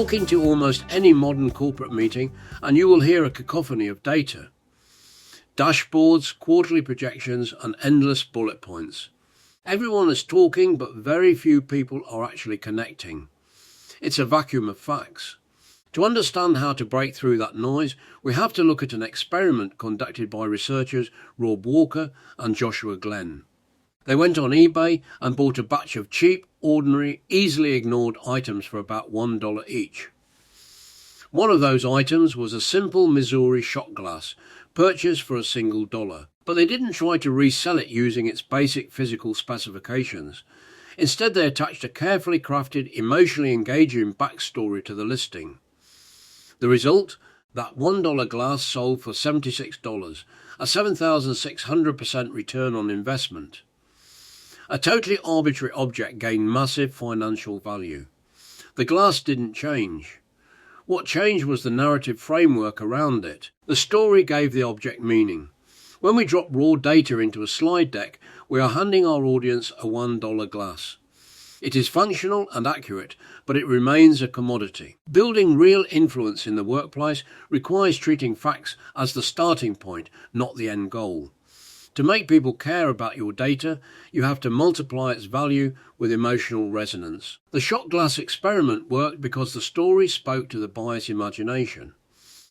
Walk into almost any modern corporate meeting and you will hear a cacophony of data. Dashboards, quarterly projections, and endless bullet points. Everyone is talking, but very few people are actually connecting. It's a vacuum of facts. To understand how to break through that noise, we have to look at an experiment conducted by researchers Rob Walker and Joshua Glenn. They went on eBay and bought a batch of cheap, ordinary, easily ignored items for about $1 each. One of those items was a simple Missouri shot glass, purchased for $1, but they didn't try to resell it using its basic physical specifications. Instead, they attached a carefully crafted, emotionally engaging backstory to the listing. The result? That $1 glass sold for $76, a 7,600% return on investment. A totally arbitrary object gained massive financial value. The glass didn't change. What changed was the narrative framework around it. The story gave the object meaning. When we drop raw data into a slide deck, we are handing our audience a $1 glass. It is functional and accurate, but it remains a commodity. Building real influence in the workplace requires treating facts as the starting point, not the end goal. To make people care about your data, you have to multiply its value with emotional resonance. The shot glass experiment worked because the story spoke to the buyer's imagination.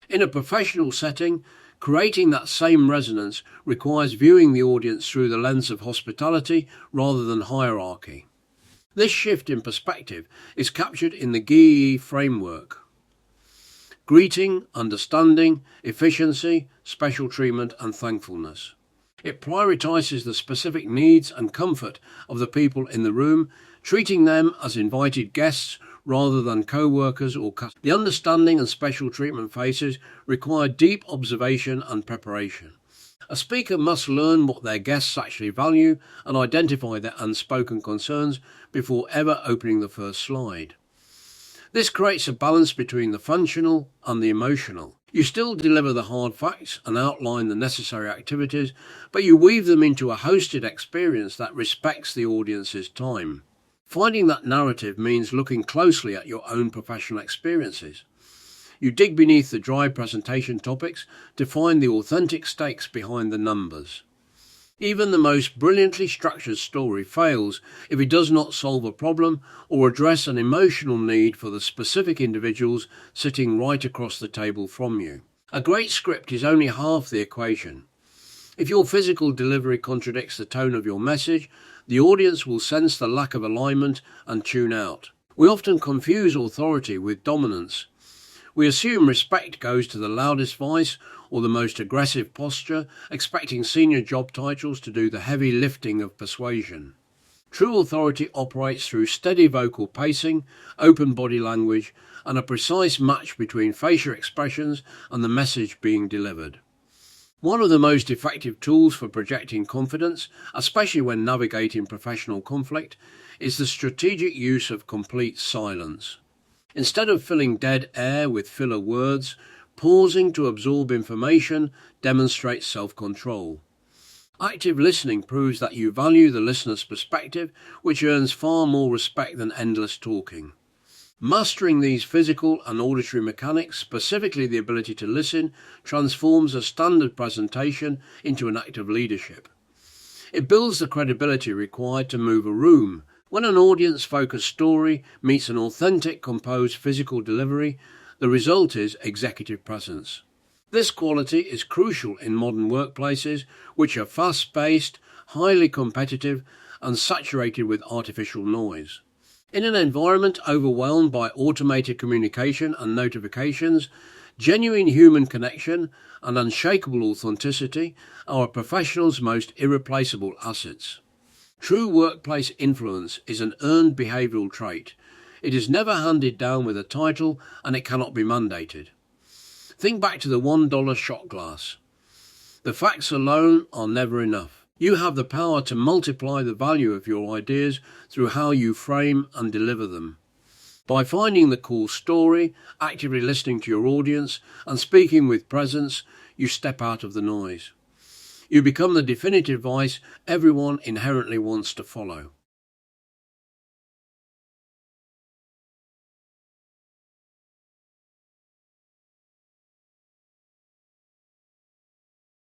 In a professional setting, creating that same resonance requires viewing the audience through the lens of hospitality rather than hierarchy. This shift in perspective is captured in the GEE framework. Greeting, understanding, efficiency, special treatment, and thankfulness. It prioritizes the specific needs and comfort of the people in the room, treating them as invited guests rather than co-workers or customers. The understanding and special treatment phases require deep observation and preparation. A speaker must learn what their guests actually value and identify their unspoken concerns before ever opening the first slide. This creates a balance between the functional and the emotional. You still deliver the hard facts and outline the necessary activities, but you weave them into a hosted experience that respects the audience's time. Finding that narrative means looking closely at your own professional experiences. You dig beneath the dry presentation topics to find the authentic stakes behind the numbers. Even the most brilliantly structured story fails if it does not solve a problem or address an emotional need for the specific individuals sitting right across the table from you. A great script is only half the equation. If your physical delivery contradicts the tone of your message, the audience will sense the lack of alignment and tune out. We often confuse authority with dominance. We assume respect goes to the loudest voice or the most aggressive posture, expecting senior job titles to do the heavy lifting of persuasion. True authority operates through steady vocal pacing, open body language, and a precise match between facial expressions and the message being delivered. One of the most effective tools for projecting confidence, especially when navigating professional conflict, is the strategic use of complete silence. Instead of filling dead air with filler words, pausing to absorb information demonstrates self-control. Active listening proves that you value the listener's perspective, which earns far more respect than endless talking. Mastering these physical and auditory mechanics, specifically the ability to listen, transforms a standard presentation into an act of leadership. It builds the credibility required to move a room. When an audience-focused story meets an authentic, composed physical delivery, the result is executive presence. This quality is crucial in modern workplaces, which are fast-paced, highly competitive, and saturated with artificial noise. In an environment overwhelmed by automated communication and notifications, genuine human connection and unshakable authenticity are a professional's most irreplaceable assets. True workplace influence is an earned behavioural trait. It is never handed down with a title and it cannot be mandated. Think back to the $1 shot glass. The facts alone are never enough. You have the power to multiply the value of your ideas through how you frame and deliver them. By finding the cool story, actively listening to your audience, and speaking with presence, you step out of the noise. You become the definitive voice everyone inherently wants to follow.